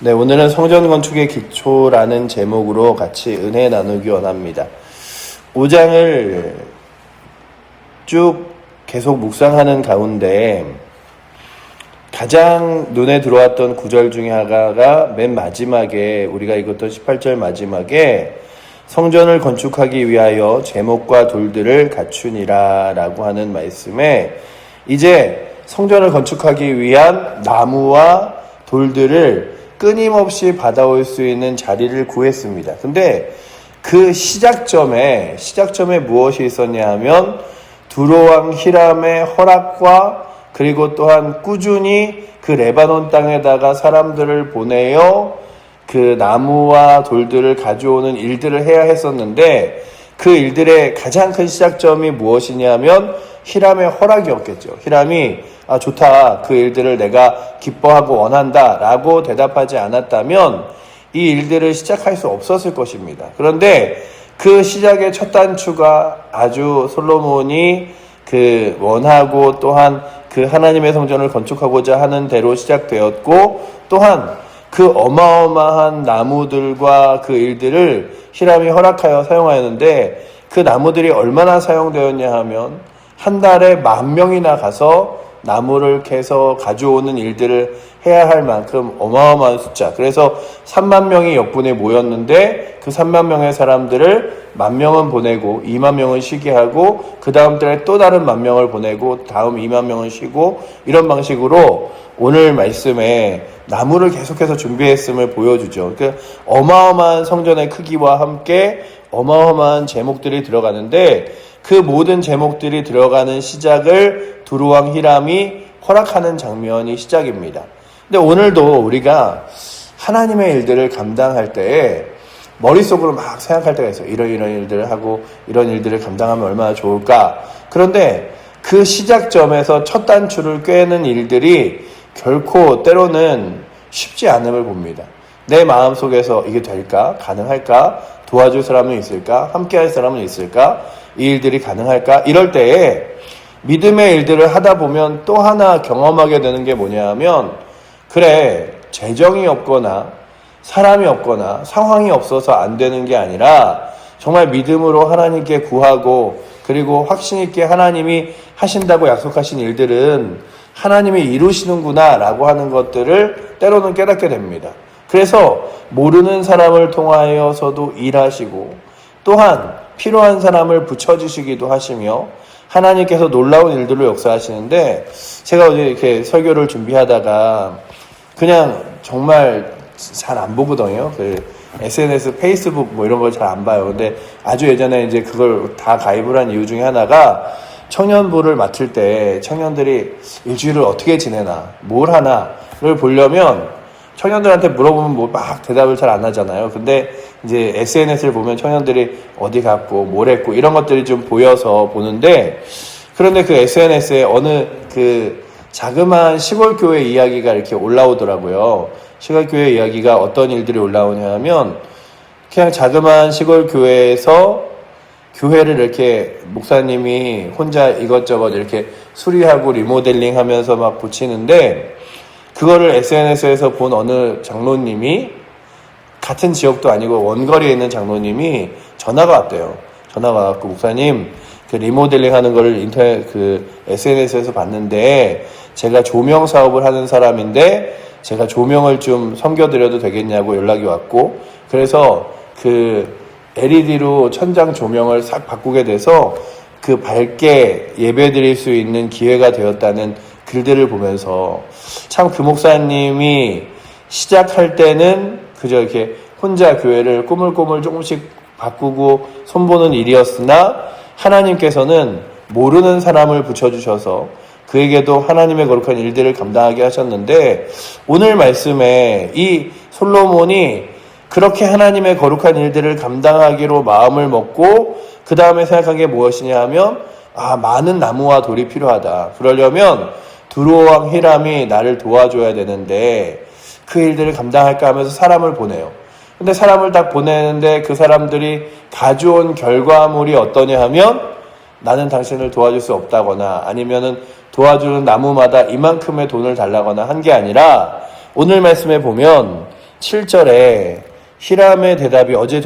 네, 오늘은 성전 건축의 기초라는 제목으로 같이 은혜 나누기 원합니다. 5장을 쭉 계속 묵상하는 가운데 가장 눈에 들어왔던 구절 중에 하나가 맨 마지막에 우리가 읽었던 18절 마지막에 성전을 건축하기 위하여 제목과 돌들을 갖추니라 라고 하는 말씀에 이제 성전을 건축하기 위한 나무와 돌들을 끊임없이 받아올 수 있는 자리를 구했습니다. 근데 그 시작점에 무엇이 있었냐 하면 두로왕 히람의 허락과 그리고 또한 꾸준히 그 레바논 땅에다가 사람들을 보내어 그 나무와 돌들을 가져오는 일들을 해야 했었는데 그 일들의 가장 큰 시작점이 무엇이냐면 히람의 허락이었겠죠. 히람이 좋다, 그 일들을 내가 기뻐하고 원한다 라고 대답하지 않았다면 이 일들을 시작할 수 없었을 것입니다. 그런데 그 시작의 첫 단추가 아주 솔로몬이 그 원하고 또한 그 하나님의 성전을 건축하고자 하는 대로 시작되었고 또한 그 어마어마한 나무들과 그 일들을 히람이 허락하여 사용하였는데 그 나무들이 얼마나 사용되었냐 하면 한 달에 10,000명이나 가서 나무를 캐서 가져오는 일들을 해야 할 만큼 어마어마한 숫자. 그래서 30,000명이 역분에 모였는데 그 30,000명의 사람들을 10,000명은 보내고 20,000명은 쉬게 하고 그 다음 달에 또 다른 10,000명을 보내고 다음 20,000명은 쉬고 이런 방식으로 오늘 말씀에 나무를 계속해서 준비했음을 보여주죠. 그 어마어마한 성전의 크기와 함께 어마어마한 제목들이 들어가는데 그 모든 제목들이 들어가는 시작을 두루왕 히람이 허락하는 장면이 시작입니다. 근데 오늘도 우리가 하나님의 일들을 감당할 때에 머릿속으로 막 생각할 때가 있어요. 이런 일들을 하고 이런 일들을 감당하면 얼마나 좋을까. 그런데 그 시작점에서 첫 단추를 꿰는 일들이 결코 때로는 쉽지 않음을 봅니다. 내 마음속에서 이게 될까? 가능할까? 도와줄 사람은 있을까? 함께할 사람은 있을까? 이 일들이 가능할까? 이럴 때에 믿음의 일들을 하다 보면 또 하나 경험하게 되는 게 뭐냐 하면 그래, 재정이 없거나 사람이 없거나 상황이 없어서 안 되는 게 아니라 정말 믿음으로 하나님께 구하고 그리고 확신 있게 하나님이 하신다고 약속하신 일들은 하나님이 이루시는구나 라고 하는 것들을 때로는 깨닫게 됩니다. 그래서 모르는 사람을 통하여서도 일하시고 또한 필요한 사람을 붙여주시기도 하시며 하나님께서 놀라운 일들로 역사하시는데 제가 어제 이렇게 설교를 준비하다가 그냥 정말 잘 안 보거든요. 그 SNS, 페이스북 뭐 이런 걸 잘 안 봐요. 근데 아주 예전에 이제 그걸 다 가입을 한 이유 중에 하나가 청년부를 맡을 때 청년들이 일주일을 어떻게 지내나, 뭘 하나를 보려면 청년들한테 물어보면 뭐 막 대답을 잘 안 하잖아요. 근데 이제 SNS를 보면 청년들이 어디 갔고 뭘 했고 이런 것들이 좀 보여서 보는데 그런데 그 SNS에 어느 그 자그마한 시골교회 이야기가 이렇게 올라오더라고요. 시골교회 이야기가 어떤 일들이 올라오냐 하면 그냥 자그마한 시골교회에서 교회를 이렇게 목사님이 혼자 이것저것 이렇게 수리하고 리모델링 하면서 막 붙이는데 그거를 SNS에서 본 어느 장로님이 같은 지역도 아니고 원거리에 있는 장로님이 전화가 왔대요. 전화가 왔고 목사님 그 리모델링 하는 거를 인터넷 그 SNS에서 봤는데 제가 조명 사업을 하는 사람인데 제가 조명을 좀 섬겨드려도 되겠냐고 연락이 왔고 그래서 그 LED로 천장 조명을 싹 바꾸게 돼서 그 밝게 예배드릴 수 있는 기회가 되었다는 글들을 보면서 참 그 목사님이 시작할 때는 그저 이렇게 혼자 교회를 꼬물꼬물 조금씩 바꾸고 손보는 일이었으나 하나님께서는 모르는 사람을 붙여주셔서 그에게도 하나님의 거룩한 일들을 감당하게 하셨는데 오늘 말씀에 이 솔로몬이 그렇게 하나님의 거룩한 일들을 감당하기로 마음을 먹고 그 다음에 생각한 게 무엇이냐 하면 많은 나무와 돌이 필요하다. 그러려면 두로왕 히람이 나를 도와줘야 되는데 그 일들을 감당할까 하면서 사람을 보내요. 근데 사람을 딱 보내는데 그 사람들이 가져온 결과물이 어떠냐 하면 나는 당신을 도와줄 수 없다거나 아니면은 도와주는 나무마다 이만큼의 돈을 달라거나 한 게 아니라 오늘 말씀에 보면 7절에 히람의 대답이 어제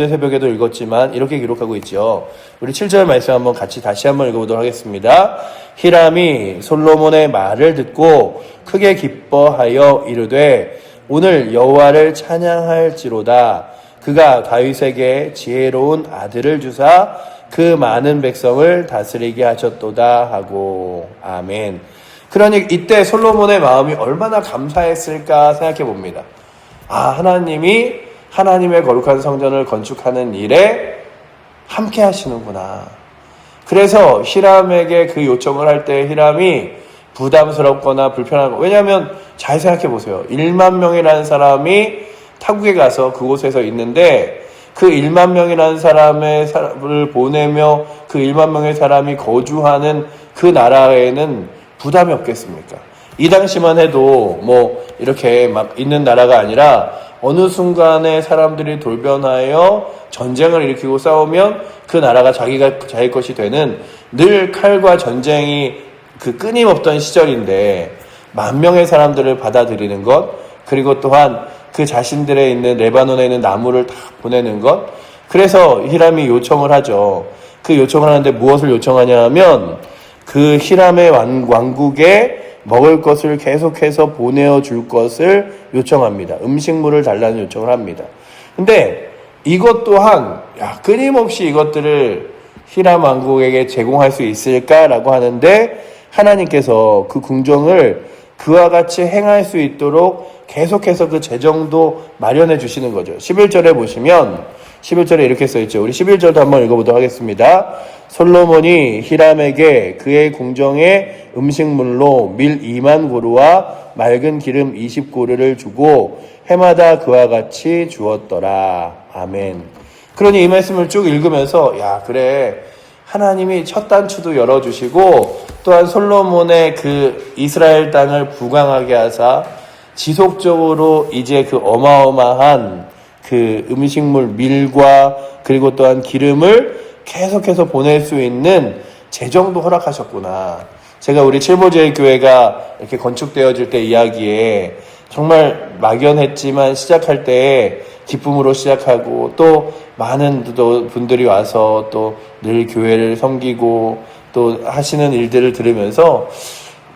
새벽에도 읽었지만 이렇게 기록하고 있죠. 우리 7절 말씀 한번 같이 다시 한번 읽어보도록 하겠습니다. 히람이 솔로몬의 말을 듣고 크게 기뻐하여 이르되 오늘 여호와를 찬양할지로다. 그가 다윗에게 지혜로운 아들을 주사 그 많은 백성을 다스리게 하셨도다 하고. 아멘. 그러니 이때 솔로몬의 마음이 얼마나 감사했을까 생각해 봅니다. 하나님이 하나님의 거룩한 성전을 건축하는 일에 함께 하시는구나. 그래서 히람에게 그 요청을 할 때 히람이 부담스럽거나 불편하고, 왜냐하면 잘 생각해 보세요. 1만 명이라는 사람이 타국에 가서 그곳에서 있는데 그 1만 명이라는 사람을 보내며 그 1만 명의 사람이 거주하는 그 나라에는 부담이 없겠습니까? 이 당시만 해도 뭐 이렇게 막 있는 나라가 아니라 어느 순간에 사람들이 돌변하여 전쟁을 일으키고 싸우면 그 나라가 자기 것이 되는 늘 칼과 전쟁이 그 끊임없던 시절인데 10,000명의 사람들을 받아들이는 것, 그리고 또한 그 자신들의 있는 레바논에 있는 나무를 다 보내는 것. 그래서 히람이 요청을 하죠. 그 요청을 하는데 무엇을 요청하냐 하면 그 히람의 왕국에 먹을 것을 계속해서 보내어 줄 것을 요청합니다. 음식물을 달라는 요청을 합니다. 근데 이것 또한 끊임없이 이것들을 히람 왕국에게 제공할 수 있을까라고 하는데 하나님께서 그 궁정을 그와 같이 행할 수 있도록 계속해서 그 재정도 마련해 주시는 거죠. 11절에 보시면 11절에 이렇게 써있죠. 우리 11절도 한번 읽어보도록 하겠습니다. 솔로몬이 히람에게 그의 궁정에 음식물로 밀 2만 고루와 맑은 기름 20고루를 주고 해마다 그와 같이 주었더라. 아멘. 그러니 이 말씀을 쭉 읽으면서 그래, 하나님이 첫 단추도 열어주시고 또한 솔로몬의 그 이스라엘 땅을 부강하게 하사 지속적으로 이제 그 어마어마한 그 음식물 밀과 그리고 또한 기름을 계속해서 보낼 수 있는 재정도 허락하셨구나. 제가 우리 칠보제일 교회가 이렇게 건축되어질 때 이야기에 정말 막연했지만 시작할 때 기쁨으로 시작하고 또 많은 분들이 와서 또 늘 교회를 섬기고 또 하시는 일들을 들으면서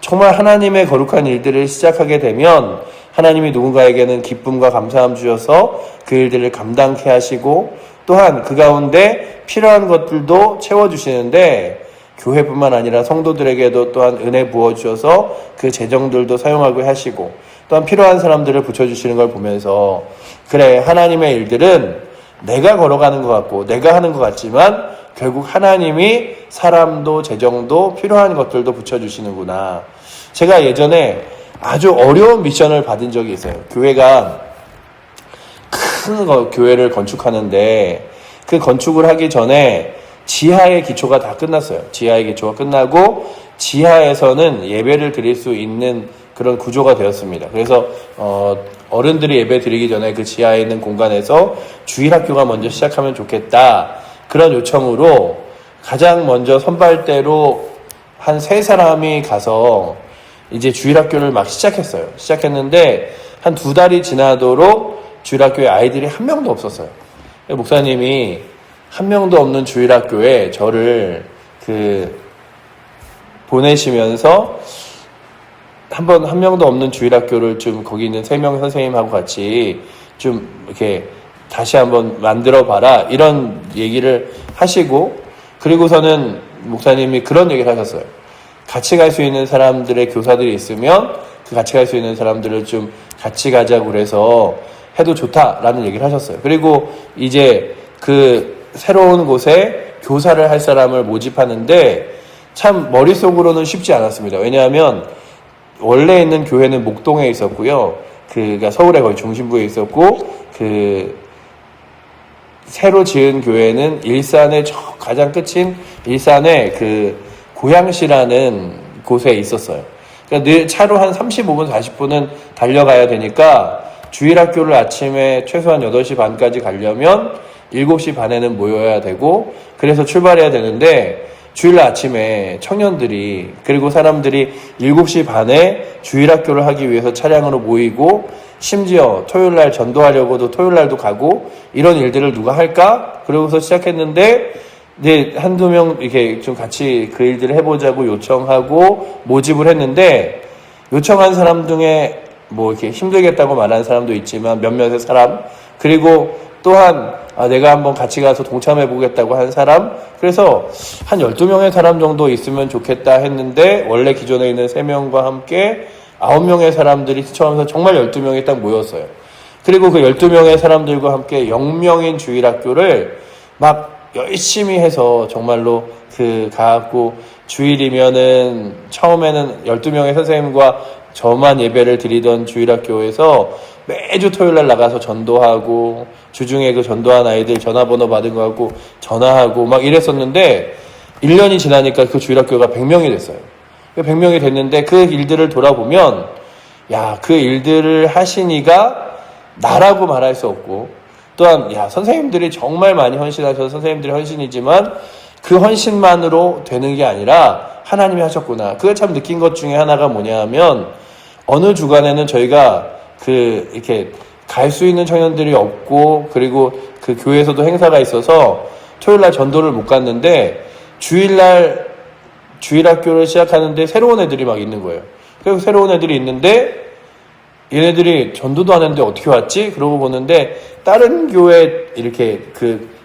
정말 하나님의 거룩한 일들을 시작하게 되면 하나님이 누군가에게는 기쁨과 감사함 주셔서 그 일들을 감당케 하시고 또한 그 가운데 필요한 것들도 채워주시는데 교회뿐만 아니라 성도들에게도 또한 은혜 부어주셔서 그 재정들도 사용하고 하시고 또한 필요한 사람들을 붙여주시는 걸 보면서 그래, 하나님의 일들은 내가 걸어가는 것 같고 내가 하는 것 같지만 결국 하나님이 사람도 재정도 필요한 것들도 붙여주시는구나. 제가 예전에 아주 어려운 미션을 받은 적이 있어요. 교회가 큰 교회를 건축하는데 그 건축을 하기 전에 지하의 기초가 다 끝났어요. 지하의 기초가 끝나고 지하에서는 예배를 드릴 수 있는 그런 구조가 되었습니다. 그래서 어른들이 예배 드리기 전에 그 지하에 있는 공간에서 주일학교가 먼저 시작하면 좋겠다. 그런 요청으로 가장 먼저 선발대로 한 3사람이 가서 이제 주일학교를 막 시작했어요. 시작했는데 한 2달이 지나도록 주일학교에 아이들이 한 명도 없었어요. 목사님이 한 명도 없는 주일학교에 저를 보내시면서 한번 한 명도 없는 주일학교를 좀 거기 있는 3명 선생님하고 같이 좀 이렇게 다시 한번 만들어 봐라 이런 얘기를 하시고 그리고서는 목사님이 그런 얘기를 하셨어요. 같이 갈 수 있는 사람들의 교사들이 있으면 그 같이 갈 수 있는 사람들을 좀 같이 가자고 그래서 해도 좋다라는 얘기를 하셨어요. 그리고 이제 그 새로운 곳에 교사를 할 사람을 모집하는데 참 머릿속으로는 쉽지 않았습니다. 왜냐하면 원래 있는 교회는 목동에 있었고요. 그가 서울에 거의 중심부에 있었고 새로 지은 교회는 일산의 가장 끝인 일산의 그 고양시라는 곳에 있었어요. 그러니까 늘 차로 한 35분, 40분은 달려가야 되니까 주일학교를 아침에 최소한 8시 반까지 가려면 7시 반에는 모여야 되고 그래서 출발해야 되는데 주일날 아침에 청년들이 그리고 사람들이 7시 반에 주일학교를 하기 위해서 차량으로 모이고 심지어 토요일날 전도하려고도 토요일날도 가고 이런 일들을 누가 할까? 그러고서 시작했는데 이제 한두 명 이렇게 좀 같이 그 일들을 해보자고 요청하고 모집을 했는데 요청한 사람 중에 뭐 이렇게 힘들겠다고 말하는 사람도 있지만 몇몇의 사람 그리고 또한 내가 한번 같이 가서 동참해보겠다고 한 사람 그래서 한 12명의 사람 정도 있으면 좋겠다 했는데 원래 기존에 있는 3명과 함께 9명의 사람들이 시청하면서 정말 12명이 딱 모였어요. 그리고 그 12명의 사람들과 함께 영명인 주일학교를 막 열심히 해서 정말로 가고 주일이면은 처음에는 12명의 선생님과 저만 예배를 드리던 주일학교에서 매주 토요일날 나가서 전도하고 주중에 그 전도한 아이들 전화번호 받은 거 갖고 전화하고 막 이랬었는데 1년이 지나니까 그 주일학교가 100명이 됐어요. 100명이 됐는데 그 일들을 돌아보면 그 일들을 하신 이가 나라고 말할 수 없고 또한 선생님들이 정말 많이 헌신하셔서 선생님들이 헌신이지만 그 헌신만으로 되는 게 아니라 하나님이 하셨구나. 그걸 참 느낀 것 중에 하나가 뭐냐 하면 어느 주간에는 저희가 이렇게 갈 수 있는 청년들이 없고 그리고 그 교회에서도 행사가 있어서 토요일날 전도를 못 갔는데 주일날 주일학교를 시작하는데 새로운 애들이 막 있는 거예요. 그리고 새로운 애들이 있는데 얘네들이 전도도 안 했는데 어떻게 왔지? 그러고 보는데 다른 교회 이렇게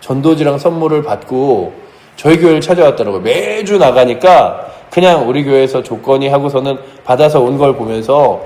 전도지랑 선물을 받고 저희 교회를 찾아왔더라고요. 매주 나가니까 그냥 우리 교회에서 조건이 하고서는 받아서 온 걸 보면서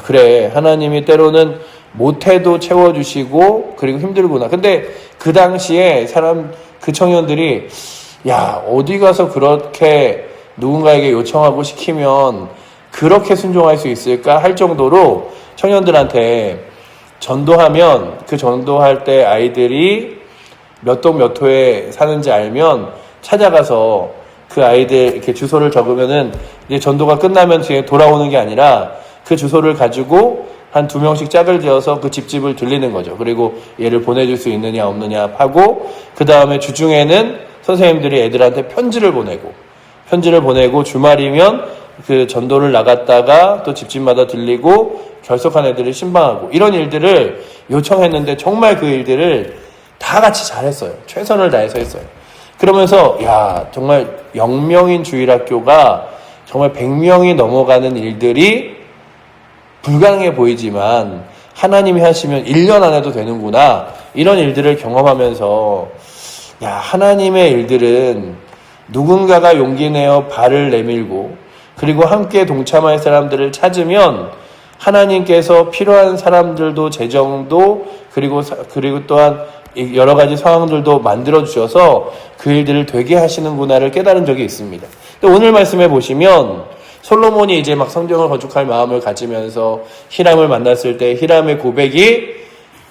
그래 하나님이 때로는 못해도 채워주시고 그리고 힘들구나. 근데 그 당시에 그 청년들이 어디 가서 그렇게 누군가에게 요청하고 시키면 그렇게 순종할 수 있을까 할 정도로 청년들한테 전도하면 그 전도할 때 아이들이 몇 동 몇 호에 사는지 알면 찾아가서 그 아이들 이렇게 주소를 적으면은 이제 전도가 끝나면 뒤에 돌아오는 게 아니라 그 주소를 가지고 한 2명씩 짝을 지어서 그 집집을 들리는 거죠. 그리고 얘를 보내줄 수 있느냐 없느냐 하고 그 다음에 주중에는 선생님들이 애들한테 편지를 보내고 주말이면 그 전도를 나갔다가 또 집집마다 들리고 결석한 애들을 신방하고 이런 일들을 요청했는데 정말 그 일들을 다 같이 잘했어요. 최선을 다해서 했어요. 그러면서 정말 영명인 주일학교가 정말 100명이 넘어가는 일들이 불가능해 보이지만 하나님이 하시면 1년 안에도 되는구나 이런 일들을 경험하면서 하나님의 일들은 누군가가 용기 내어 발을 내밀고 그리고 함께 동참할 사람들을 찾으면 하나님께서 필요한 사람들도 재정도 그리고 또한 여러 가지 상황들도 만들어 주셔서 그 일들을 되게 하시는구나를 깨달은 적이 있습니다. 오늘 말씀에 보시면 솔로몬이 이제 막 성전을 건축할 마음을 가지면서 히람을 만났을 때 히람의 고백이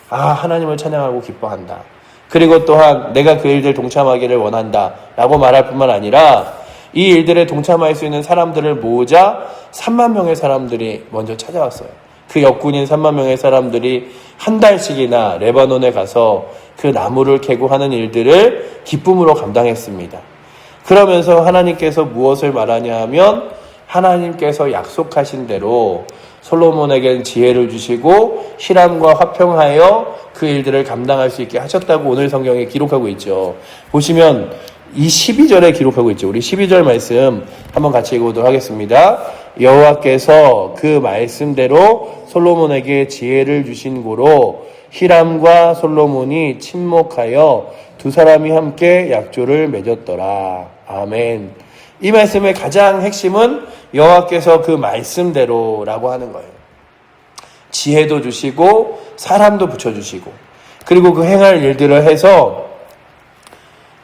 하나님을 찬양하고 기뻐한다. 그리고 또한 내가 그 일들 동참하기를 원한다 라고 말할 뿐만 아니라 이 일들에 동참할 수 있는 사람들을 모으자 3만 명의 사람들이 먼저 찾아왔어요. 그 역군인 3만 명의 사람들이 한 달씩이나 레바논에 가서 그 나무를 캐고 하는 일들을 기쁨으로 감당했습니다. 그러면서 하나님께서 무엇을 말하냐 하면 하나님께서 약속하신 대로 솔로몬에게는 지혜를 주시고 히람과 화평하여 그 일들을 감당할 수 있게 하셨다고 오늘 성경에 기록하고 있죠. 보시면 이 12절에 기록하고 있죠. 우리 12절 말씀 한번 같이 읽어보도록 하겠습니다. 여호와께서 그 말씀대로 솔로몬에게 지혜를 주신 고로 히람과 솔로몬이 친목하여 두 사람이 함께 약조를 맺었더라. 아멘. 이 말씀의 가장 핵심은 여호와께서 그 말씀대로라고 하는 거예요. 지혜도 주시고 사람도 붙여주시고 그리고 그 행할 일들을 해서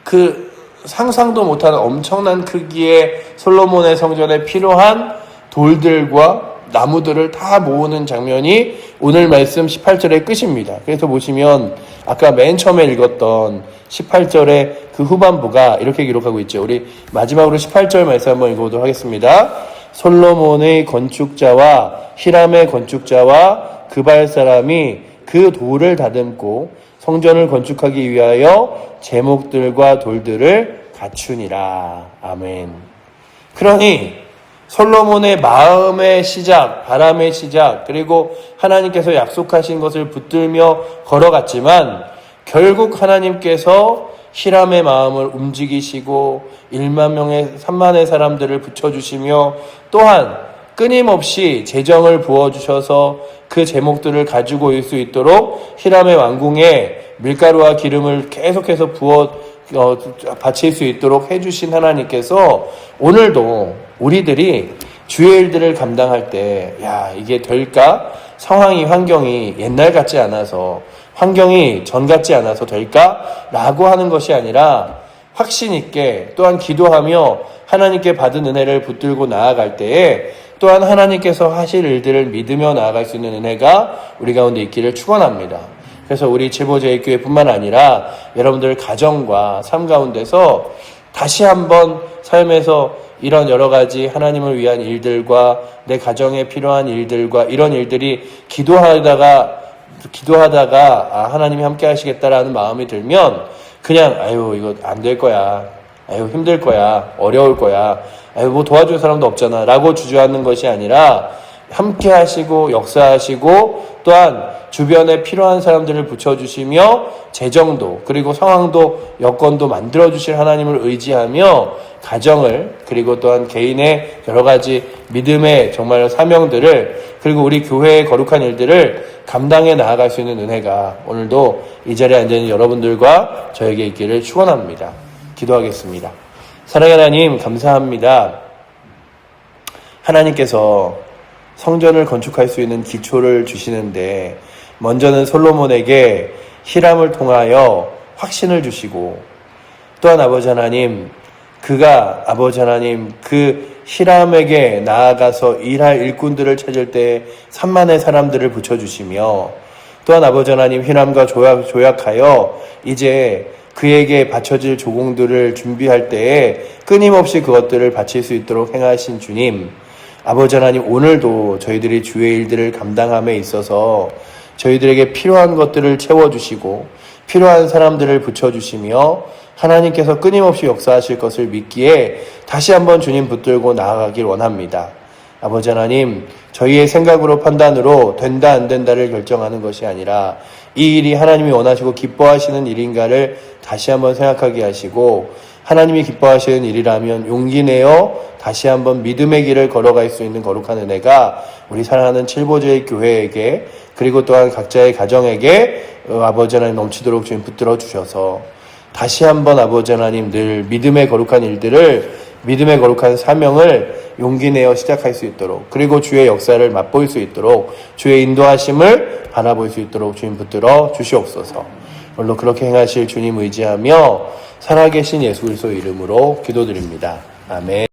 그 상상도 못하는 엄청난 크기의 솔로몬의 성전에 필요한 돌들과 나무들을 다 모으는 장면이 오늘 말씀 18절의 끝입니다. 그래서 보시면 아까 맨 처음에 읽었던 18절의 그 후반부가 이렇게 기록하고 있죠. 우리 마지막으로 18절 말씀 한번 읽어보도록 하겠습니다. 솔로몬의 건축자와 히람의 건축자와 그발 사람이 그 돌을 다듬고 성전을 건축하기 위하여 제목들과 돌들을 갖추니라. 아멘. 그러니 솔로몬의 마음의 시작, 바람의 시작, 그리고 하나님께서 약속하신 것을 붙들며 걸어갔지만 결국 하나님께서 히람의 마음을 움직이시고 1만 명의 3만의 사람들을 붙여주시며 또한 끊임없이 재정을 부어주셔서 그 제목들을 가지고 올 수 있도록 히람의 왕궁에 밀가루와 기름을 계속해서 바칠 수 있도록 해주신 하나님께서 오늘도 우리들이 주의 일들을 감당할 때 이게 될까? 상황이 환경이 옛날 같지 않아서 환경이 전 같지 않아서 될까? 라고 하는 것이 아니라 확신 있게 또한 기도하며 하나님께 받은 은혜를 붙들고 나아갈 때에 또한 하나님께서 하실 일들을 믿으며 나아갈 수 있는 은혜가 우리 가운데 있기를 축원합니다. 그래서 우리 칠보제일교회뿐만 아니라 여러분들 가정과 삶 가운데서 다시 한번 삶에서 이런 여러 가지 하나님을 위한 일들과 내 가정에 필요한 일들과 이런 일들이 기도하다가 하나님이 함께 하시겠다라는 마음이 들면 그냥 이거 안 될 거야. 힘들 거야. 어려울 거야. 뭐 도와줄 사람도 없잖아. 라고 주저하는 것이 아니라 함께 하시고 역사하시고 또한 주변에 필요한 사람들을 붙여주시며 재정도 그리고 상황도 여건도 만들어주실 하나님을 의지하며 가정을 그리고 또한 개인의 여러 가지 믿음의 정말 사명들을 그리고 우리 교회의 거룩한 일들을 감당해 나아갈 수 있는 은혜가 오늘도 이 자리에 앉아있는 여러분들과 저에게 있기를 축원합니다. 기도하겠습니다. 사랑의 하나님 감사합니다. 하나님께서 성전을 건축할 수 있는 기초를 주시는데 먼저는 솔로몬에게 히람을 통하여 확신을 주시고 또한 아버지 하나님 그가 아버지 하나님 그 히람에게 나아가서 일할 일꾼들을 찾을 때 3만의 사람들을 붙여주시며 또한 아버지 하나님 히람과 조약하여 이제 그에게 바쳐질 조공들을 준비할 때에 끊임없이 그것들을 바칠 수 있도록 행하신 주님 아버지 하나님 오늘도 저희들이 주의 일들을 감당함에 있어서 저희들에게 필요한 것들을 채워주시고 필요한 사람들을 붙여주시며 하나님께서 끊임없이 역사하실 것을 믿기에 다시 한번 주님 붙들고 나아가길 원합니다. 아버지 하나님 저희의 생각으로 판단으로 된다 안 된다를 결정하는 것이 아니라 이 일이 하나님이 원하시고 기뻐하시는 일인가를 다시 한번 생각하게 하시고 하나님이 기뻐하시는 일이라면 용기 내어 다시 한번 믿음의 길을 걸어갈 수 있는 거룩한 은혜가 우리 사랑하는 칠보제일 교회에게 그리고 또한 각자의 가정에게 아버지 하나님 넘치도록 주님 붙들어 주셔서 다시 한번 아버지 하나님 늘 믿음의 거룩한 일들을 믿음의 거룩한 사명을 용기 내어 시작할 수 있도록 그리고 주의 역사를 맛볼 수 있도록 주의 인도하심을 바라볼 수 있도록 주님 붙들어 주시옵소서. 오늘도 그렇게 행하실 주님 의지하며 살아계신 예수 그리스도 이름으로 기도드립니다. 아멘.